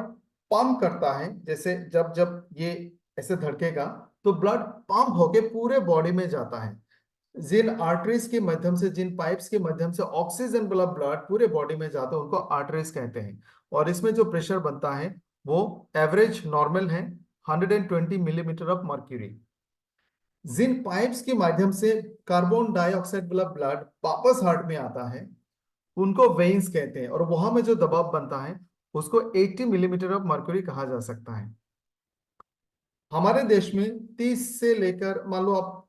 पंप करता है, जैसे जब जब ये ऐसे धड़केगा तो ब्लड पंप होके पूरे बॉडी में जाता है। जिन आर्टरीज के माध्यम से, जिन पाइप्स के माध्यम से ऑक्सीजन वाला ब्लड पूरे बॉडी में जाता है उनको आर्टरीज कहते हैं। और इसमें जो प्रेशर बनता है वो एवरेज नॉर्मल है 120 मिलीमीटर ऑफ मर्क्यूरी। जिन पाइप्स के माध्यम से कार्बन डाइऑक्साइड वाला ब्लड वापस हार्ट में आता है उनको वेन्स कहते हैं, और वहां में जो दबाव बनता है उसको 80 मिलीमीटर ऑफ मर्क्यूरी कहा जा सकता है। हमारे देश में 30 से लेकर मान लो आप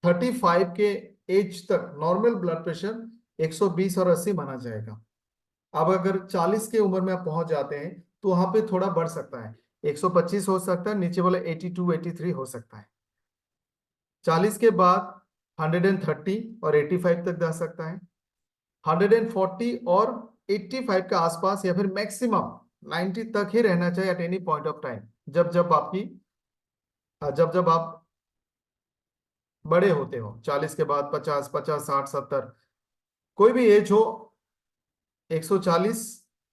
35 के एज तक नॉर्मल ब्लड प्रेशर 120 और 80 माना जाएगा। अब अगर 40 के उम्र में आप पहुंच जाते हैं तो वहां पे थोड़ा बढ़ सकता है, 125 हो सकता है, नीचे वाले 82 83 हो सकता है। 40 के बाद 130 और 85 तक जा सकता है, 140 और 85 के आसपास, या फिर मैक्सिमम 90 तक ही रहना चाहिए at any point of time, जब जब आप बड़े होते हो। 40 के बाद 50 50 60 70, कोई भी एज हो, 140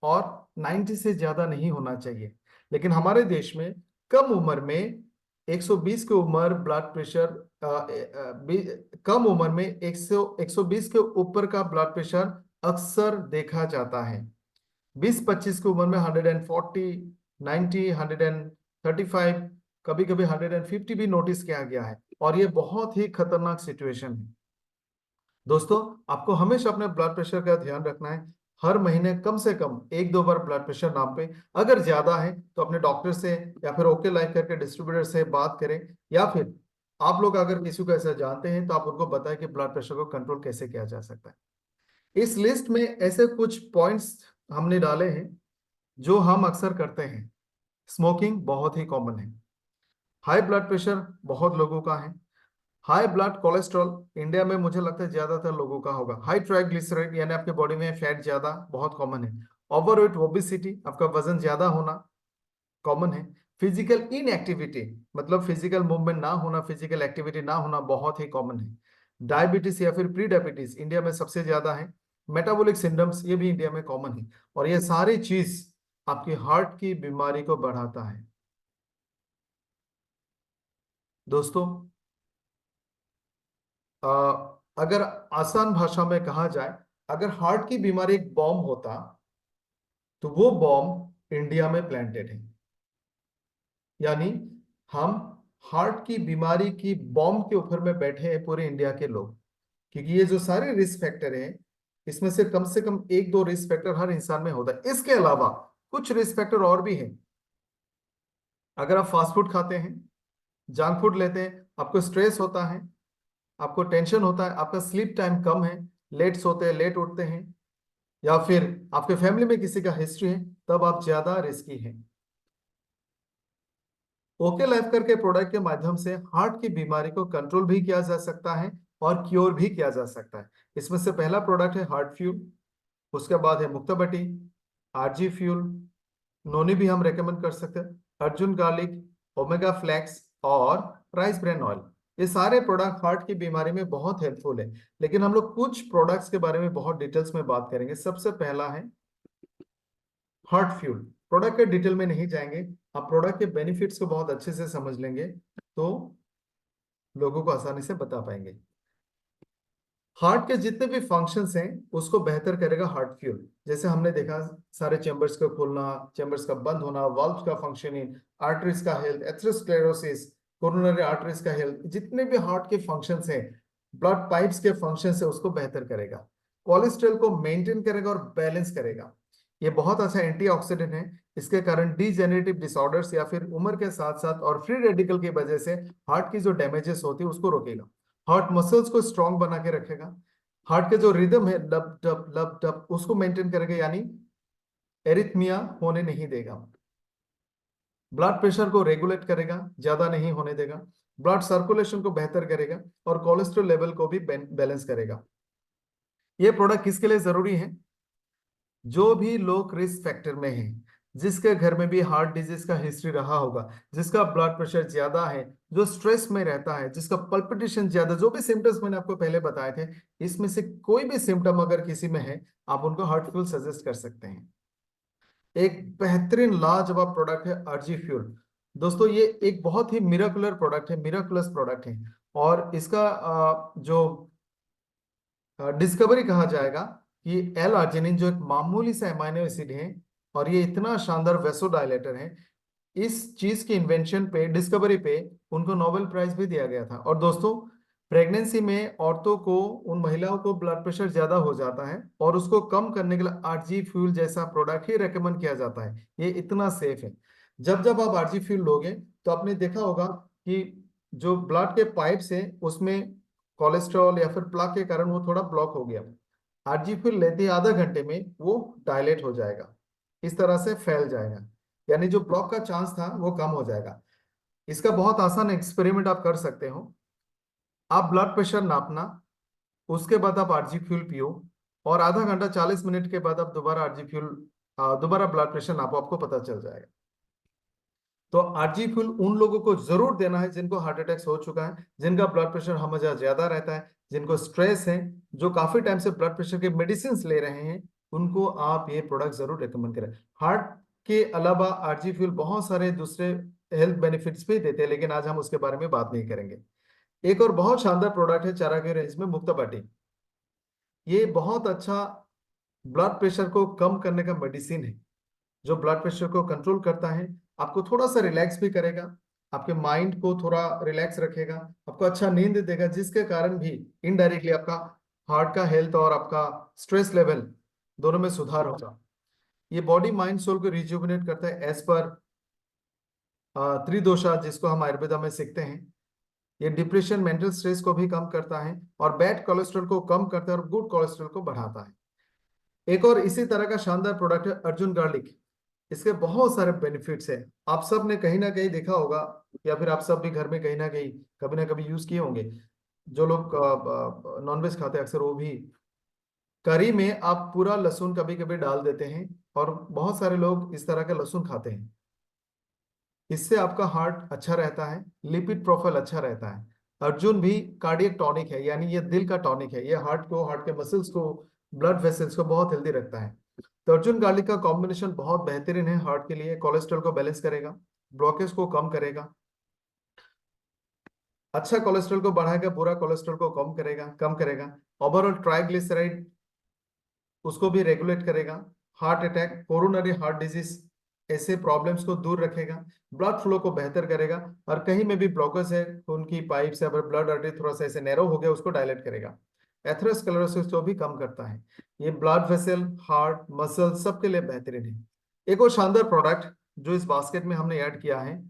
और 90 से ज्यादा नहीं होना चाहिए। लेकिन हमारे देश में कम उम्र में 120 की उम्र ब्लड प्रेशर, कम उम्र में 120 के ऊपर का ब्लड प्रेशर अक्सर देखा जाता है। 20-25 की उम्र में 140, 90, 135, कभी कभी 150 भी नोटिस किया गया है, और ये बहुत ही खतरनाक सिचुएशन है। दोस्तों आपको हमेशा अपने ब्लड प्रेशर का ध्यान रखना है। हर महीने कम से कम 1-2 बार ब्लड प्रेशर नापे। अगर ज्यादा है तो अपने डॉक्टर से या फिर ओके लाइफ करके डिस्ट्रीब्यूटर से बात करें, या फिर आप लोग अगर किसी को ऐसा जानते हैं तो आप उनको बताएं कि ब्लड प्रेशर को कंट्रोल कैसे किया जा सकता है। इस लिस्ट में ऐसे कुछ पॉइंट्स हमने डाले हैं जो हम अक्सर करते हैं। स्मोकिंग बहुत ही कॉमन है। हाई ब्लड प्रेशर बहुत लोगों का है। हाई ब्लड कोलेस्ट्रॉल इंडिया में मुझे लगता है ज्यादातर लोगों का होगा। हाई ट्राइग्लिसराइड यानी आपके बॉडी में फैट ज्यादा, बहुत कॉमन है। ओवरवेट, ओबेसिटी, आपका वजन ज्यादा होना कॉमन है। फिजिकल इनएक्टिविटी मतलब फिजिकल मूवमेंट ना होना, फिजिकल एक्टिविटी ना होना बहुत ही कॉमन है। डायबिटीज या फिर प्री डायबिटीज इंडिया में सबसे ज्यादा है। मेटाबॉलिक सिंड्रोम्स ये भी इंडिया में कॉमन है, और ये सारी चीज आपकी हार्ट की बीमारी को बढ़ाता है। दोस्तों अगर आसान भाषा में कहा जाए, अगर हार्ट की बीमारी एक बॉम्ब होता तो वो बॉम्ब इंडिया में प्लांटेड है। यानी हम हार्ट की बीमारी की बॉम्ब के ऊपर में बैठे हैं पूरे इंडिया के लोग, क्योंकि ये जो सारे रिस्क फैक्टर हैं इसमें से कम 1-2 रिस्क फैक्टर हर इंसान में होता है। इसके अलावा कुछ रिस्क फैक्टर और भी है। अगर आप फास्ट फूड खाते हैं, जंक फूड लेते हैं, आपको स्ट्रेस होता है, आपको टेंशन होता है, आपका स्लीप टाइम कम है, लेट सोते हैं, लेट उठते हैं, या फिर आपके फैमिली में किसी का हिस्ट्री है, तब आप ज्यादा रिस्की हैं। ओके लाइफ केयर के प्रोडक्ट के माध्यम से हार्ट की बीमारी को कंट्रोल भी किया जा सकता है और क्योर भी किया जा सकता है। इसमें से पहला प्रोडक्ट है हार्ट फ्यूल, उसके बाद है मुक्ताबटी, आरजी फ्यूल, नोनी भी हम रेकमेंड कर सकते हैं, अर्जुन गार्लिक, ओमेगा फ्लैक्स और राइस ब्रेन ऑयल। ये सारे प्रोडक्ट हार्ट की बीमारी में बहुत हेल्पफुल है। लेकिन हम लोग कुछ प्रोडक्ट्स के बारे में बहुत डिटेल्स में बात करेंगे। सबसे पहला है हार्ट फ्यूल। प्रोडक्ट के डिटेल में नहीं जाएंगे, आप प्रोडक्ट के बेनिफिट्स को बहुत अच्छे से समझ लेंगे तो लोगों को आसानी से बता पाएंगे। हार्ट के जितने भी फंक्शंस हैं उसको बेहतर करेगा हार्ट फ्यूल। जैसे हमने देखा, सारे चैम्बर्स का खुलना, चैम्बर्स का बंद होना, वाल्व का फंक्शनिंग, आर्टरीज का हेल्थ, एथेरोस्क्लेरोसिस, कोरोनरी आर्टरीज का हेल्थ, जितने भी हार्ट के फंक्शंस हैं, ब्लड पाइप्स के फंक्शंस है, उसको बेहतर करेगा। कोलेस्ट्रॉल को मेंटेन करेगा और बैलेंस करेगा। ये बहुत अच्छा एंटीऑक्सीडेंट है। इसके कारण डीजेनरेटिव डिसऑर्डर्स या फिर उम्र के साथ साथ और फ्री रेडिकल की वजह से हार्ट की जो डैमेजेस होती है उसको रोकेगा। हार्ट मसल्स को स्ट्रांग बना के रखेगा। हार्ट के जो रिदम है लब डब लब डब, उसको मेंटेन करेगा, यानी एरिथमिया होने नहीं देगा। ब्लड प्रेशर को रेगुलेट करेगा, ज्यादा नहीं होने देगा। ब्लड सर्कुलेशन को बेहतर करेगा और कोलेस्ट्रॉल लेवल को भी बैलेंस करेगा। ये प्रोडक्ट किसके लिए जरूरी है? जो भी लोग रिस्क फैक्टर में हैं, जिसके घर में भी हार्ट डिजीज का हिस्ट्री रहा होगा, जिसका ब्लड प्रेशर ज्यादा है, जो स्ट्रेस में रहता है, जिसका पल्पिटेशन ज्यादा, जो भी सिम्टम्स मैंने आपको पहले बताए थे, इसमें से कोई भी सिम्टम अगर किसी में है, आप उनको हार्ट फ्यूल सजेस्ट कर सकते हैं। एक बेहतरीन लाजवाब प्रोडक्ट है आरजी फ्यूल। दोस्तों, ये एक बहुत ही मिराकुलर प्रोडक्ट है, मिराकुलस प्रोडक्ट है। और इसका जो डिस्कवरी कहा जाएगा कि एल आर्जिनिन, जो एक मामूली सा एमाइनो एसिड है और ये इतना शानदार वेसोडाइलेटर है, इस चीज की इन्वेंशन पे, डिस्कवरी पे उनको नोबेल प्राइज भी दिया गया था। और दोस्तों, प्रेगनेंसी में औरतों को, उन महिलाओं को ब्लड प्रेशर ज्यादा हो जाता है और उसको कम करने के लिए आरजी फ्यूल जैसा प्रोडक्ट ही रेकमेंड किया जाता है। ये इतना सेफ है। जब जब आप आरजी फ्यूल लोगे तो आपने देखा होगा कि जो ब्लड के पाइप्स है उसमें कोलेस्ट्रॉल या फिर प्लाक के कारण वो थोड़ा ब्लॉक हो गया। आरजी फ्यूल लेते ही आधा घंटे में वो डायलेट हो जाएगा, इस तरह से फैल जाएगा, यानी जो ब्लॉक का चांस था वो कम हो जाएगा। इसका बहुत आसान एक्सपेरिमेंट आप कर सकते हो। आप ब्लड प्रेशर नापना, उसके बाद आप आरजी फ्यूल पियो और आधा घंटा 40 मिनट के बाद आप दोबारा आरजी फ्यूल, दोबारा ब्लड प्रेशर नापो, आपको पता चल जाएगा। तो आरजी फ्यूल उन लोगों को जरूर देना है जिनको हार्ट अटैक्स हो चुका है, जिनका ब्लड प्रेशर हमेशा ज्यादा रहता है, जिनको स्ट्रेस है, जो काफी टाइम से ब्लड प्रेशर के मेडिसिन ले रहे हैं, उनको आप ये प्रोडक्ट जरूर रिकमेंड करें। हार्ट के अलावा आरजी फ्यूल बहुत सारे दूसरे हेल्थ बेनिफिट्स भी देते हैं, लेकिन आज हम उसके बारे में बात नहीं करेंगे। एक और बहुत शानदार प्रोडक्ट है चारा के रेंज में मुक्ताबाटी। ये बहुत अच्छा ब्लड प्रेशर को कम करने का मेडिसिन है, जो ब्लड प्रेशर को कंट्रोल करता है, आपको थोड़ा सा रिलैक्स भी करेगा, आपके माइंड को थोड़ा रिलैक्स रखेगा, आपको अच्छा नींद देगा, जिसके कारण भी इनडायरेक्टली आपका हार्ट का हेल्थ और आपका स्ट्रेस लेवल दोनों में सुधार होगा। ये बॉडी माइंड सोल को रिजुविनेट करता है एज पर त्रिदोषा, जिसको हम आयुर्वेदा में सीखते हैं। ये डिप्रेशन, मेंटल स्ट्रेस को भी कम करता है और बैड कोलेस्ट्रॉल को कम करता है और गुड कोलेस्ट्रॉल को बढ़ाता है। एक और इसी तरह का शानदार प्रोडक्ट है अर्जुन गार्लिक। इसके बहुत सारे बेनिफिट्स हैं। आप सब ने कहीं ना कहीं देखा होगा, या फिर आप सब भी घर में कहीं ना कभी यूज किए होंगे। जो लोग नॉनवेज खाते हैं अक्सर, वो भी करी में आप पूरा लहसुन कभी कभी डाल देते हैं और बहुत सारे लोग इस तरह का लहसुन खाते हैं। इससे आपका हार्ट अच्छा रहता है, लिपिड प्रोफाइल अच्छा रहता है। अर्जुन भी कार्डियक टॉनिक है, यानी ये दिल का टॉनिक है। ये हार्ट को, हार्ट के मसल्स को, ब्लड वेसल्स को बहुत हेल्दी रखता है। तो अर्जुन गार्लिक का कॉम्बिनेशन बहुत बेहतरीन है हार्ट के लिए। कोलेस्ट्रॉल को बैलेंस करेगा, ब्लॉकेज को कम करेगा, अच्छा कोलेस्ट्रॉल को बढ़ाएगा, बुरा कोलेस्ट्रॉल को कम करेगा। ओवरऑल ट्राइग्लिसराइड उसको भी रेगुलेट करेगा। Heart attack, coronary heart disease, ऐसे प्रॉब्लम्स को दूर रखेगा। ब्लड फ्लो को बेहतर करेगा और कहीं में भी ब्लॉकेज है उनकी पाइप से, अगर ब्लड आर्टरी थोड़ा सा ऐसे नैरो हो गया, उसको डायलेट करेगा। एथेरोस्क्लेरोसिस को भी कम करता है। ये ब्लड वेसल, हार्ट, मसल सबके लिए बेहतरीन है। एक और शानदार प्रोडक्ट जो इस बास्केट में हमने ऐड किया है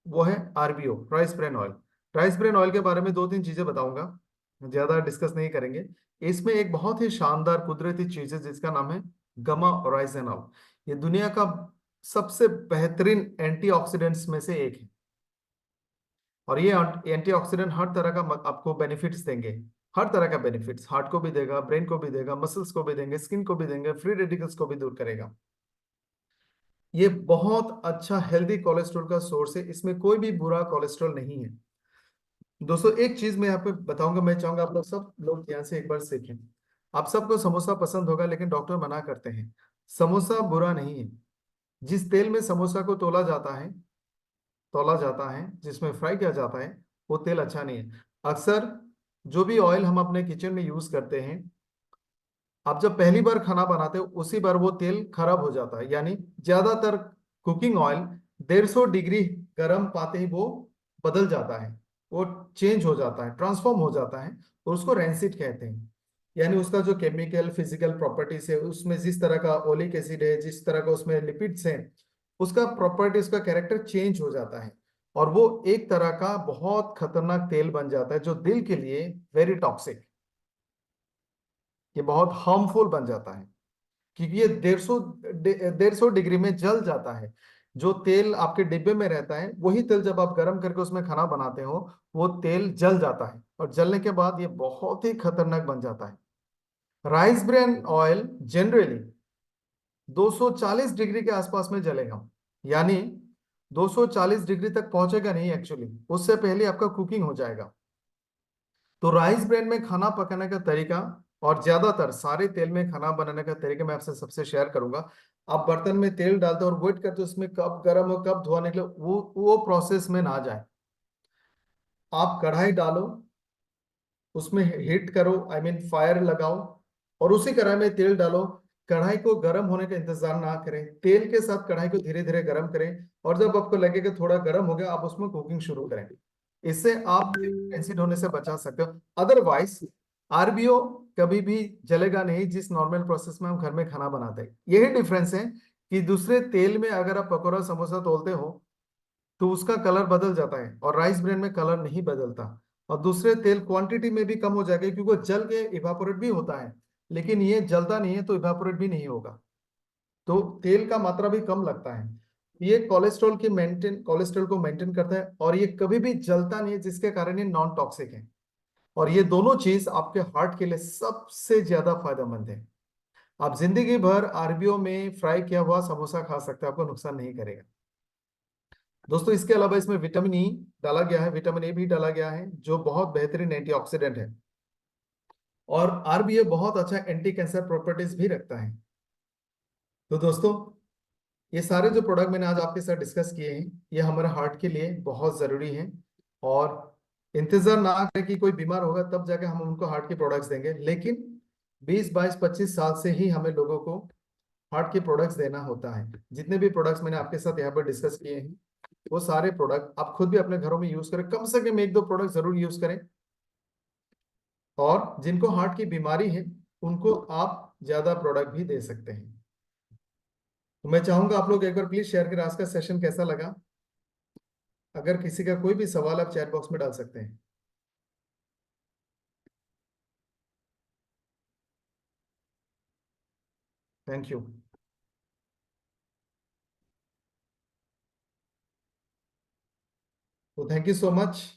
वो है RBO, rice bran oil. Rice bran oil के बारे में दो तीन चीजें बताऊंगा, ज्यादा डिस्कस नहीं करेंगे। इसमें एक बहुत ही शानदार कुदरती चीज है जिसका नाम है गमा ओराइजेनॉल। ये दुनिया का सबसे बेहतरीन एंटीऑक्सीडेंट्स में से एक है, और ये एंटीऑक्सीडेंट हर तरह का आपको बेनिफिट्स देंगे। हर तरह का बेनिफिट्स हार्ट को भी देगा, ब्रेन को भी देगा, मसल्स को भी देंगे, स्किन को भी देंगे, फ्री रेडिकल्स को भी दूर करेगा। ये बहुत अच्छा हेल्दी कोलेस्ट्रॉल का सोर्स है, इसमें कोई भी बुरा कोलेस्ट्रॉल नहीं है। दोस्तों एक चीज मैं यहाँ पे बताऊंगा, मैं चाहूंगा आप लोग सब लोग यहाँ से एक बार सीखें। आप सबको समोसा पसंद होगा, लेकिन डॉक्टर मना करते हैं समोसा बुरा नहीं है। जिस तेल में समोसा को तोला जाता है, जिसमें फ्राई किया जाता है, वो तेल अच्छा नहीं है। अक्सर जो भी ऑयल हम अपने किचन में यूज करते हैं, आप जब पहली बार खाना बनाते हो उसी बार वो तेल खराब हो जाता है। यानी ज्यादातर कुकिंग ऑयल 150 डिग्री गर्म पाते ही वो बदल जाता है, वो चेंज हो जाता है, ट्रांसफॉर्म हो जाता है, और उसको रैंसिड कहते हैं। यानी उसका जो केमिकल फिजिकल प्रॉपर्टीज है, उसमें जिस तरह का ओलिक एसिड है, जिस तरह का उसमें लिपिड्स हैं, उसका प्रॉपर्टी, उसका कैरेक्टर चेंज हो जाता है, और वो एक तरह का बहुत खतरनाक तेल बन जाता है जो दिल के लिए वेरी टॉक्सिक, ये बहुत हार्मफुल बन जाता है, क्योंकि ये 150 डिग्री में जल जाता है। जो तेल आपके डिब्बे में रहता है, वही तेल जब आप गर्म करके उसमें खाना बनाते हो, वो तेल जल जाता है, और जलने के बाद ये बहुत ही खतरनाक बन जाता है। Rice bran oil generally 240 degree के आसपास में जलेगा, यानी 240 डिग्री तक पहुंचेगा नहीं, एक्चुअली उससे पहले आपका कुकिंग हो जाएगा। तो राइस ब्रेन में खाना पकाने का तरीका, और ज्यादातर सारे तेल में खाना बनाने का तरीका मैं आपसे सबसे शेयर करूंगा। आप बर्तन में तेल डालते हो और वेट करते हो उसमें कब गर्म हो कब धुआं निकले, वो प्रोसेस में ना जाए। आप कढ़ाई डालो, उसमें हीट करो, आई मीन फायर लगाओ, और उसी कढ़ाई में तेल डालो। कढ़ाई को गर्म होने का इंतजार ना करें, तेल के साथ कढ़ाई को धीरे धीरे गर्म करें, और जब आपको लगे कि थोड़ा गर्म हो गया, आप उसमें कुकिंग शुरू करें। इससे आप एसिड होने से बचा सकते हो। अदरवाइज आरबीओ कभी भी जलेगा नहीं जिस नॉर्मल प्रोसेस में हम घर में खाना बनाते हैं। यही डिफरेंस है कि दूसरे तेल में अगर आप पकौड़ा समोसा तोलते हो तो उसका कलर बदल जाता है, और राइस ब्रेन में कलर नहीं बदलता। और दूसरे तेल क्वांटिटी में भी कम हो जाएगा क्योंकि वो जल के इवापोरेट भी होता है, लेकिन ये जलता नहीं है तो इवापोरेट भी नहीं होगा, तो तेल का मात्रा भी कम लगता है। ये कोलेस्ट्रॉल को मेंटेन करता है, और ये कभी भी जलता नहीं है, जिसके कारण ये नॉन टॉक्सिक है। और ये दोनों चीज आपके हार्ट के लिए सबसे ज्यादा फायदेमंद है। आप जिंदगी भर आरबीओ में फ्राई किया हुआ समोसा खा सकते हैं, आपको नुकसान नहीं करेगा। दोस्तों इसके अलावा इसमें विटामिन ई डाला गया है, विटामिन ए भी डाला गया है, जो बहुत बेहतरीन एंटीऑक्सीडेंट है, और आरबीए बहुत अच्छा एंटी कैंसर प्रॉपर्टीज भी रखता है। तो दोस्तों ये सारे जो प्रोडक्ट मैंने आज आपके साथ डिस्कस किए हैं, ये हमारे हार्ट के लिए बहुत जरूरी है। और इंतजार ना करें कि कोई बीमार होगा तब जाके हम उनको हार्ट के प्रोडक्ट्स देंगे, लेकिन 20 22 25 साल से ही हमें लोगों को हार्ट के प्रोडक्ट्स देना होता है। जितने भी प्रोडक्ट्स मैंने आपके साथ यहाँ पर डिस्कस किए हैं, वो सारे प्रोडक्ट आप खुद भी अपने घरों में यूज करें, कम से कम एक दो प्रोडक्ट जरूर यूज करें। और जिनको हार्ट की बीमारी है उनको आप ज्यादा प्रोडक्ट भी दे सकते हैं। तो मैं चाहूंगा आप लोग एक बार प्लीज शेयर करें आज का सेशन कैसा लगा। अगर किसी का कोई भी सवाल आप चैट बॉक्स में डाल सकते हैं। Thank you. तो थैंक यू सो मच।